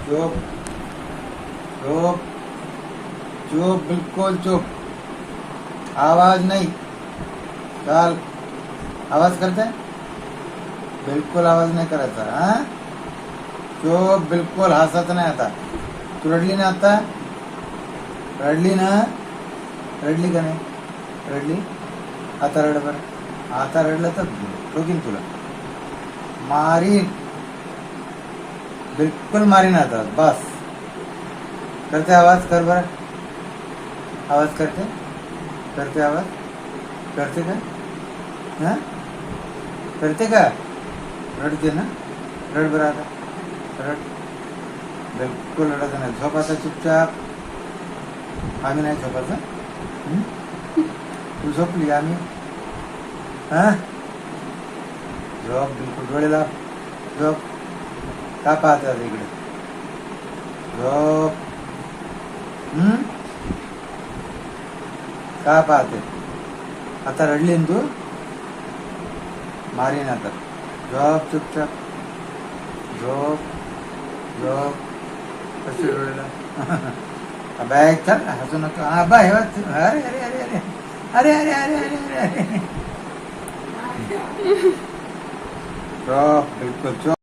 चुप चुप चुप, बिल्कुल चुप. आवाज नाही. चाल. आवाज करते, बिलकुल आवाज नाही करायचा. हा, चुप, बिलकुल हसायचं नाही. आता तू रडली ना, आता रडली ना, रडली का नाही रडली? आता रड बरं. आता रडलं तर ठोकीन तुला, मारीन, बिलकुल मारीन. आता बस. करते आवाज, कर बरं. आवाज करते, करते आवाज, करते का? हा, करते का? रडते ना, रड बरं. आता रड, बिलकुल रडायचं नाही. झोप आता चुपचाप. आम्ही नाही झोपायचं. तू झोपली, आम्ही हा, झोप, बिलकुल डोळे लाव. झोप. का पाहते आता इकडे? झोप. का पाहते? आता रडली ना तू, मारीन आता. झोप चुपचाप. झोप झोप. कशी डोळेला? अबे चल, हसू नका. अबा हे बघ. अरे अरे अरे अरे अरे अरे अरे अरे अरे अरे. झोप, बिलकुल झोप.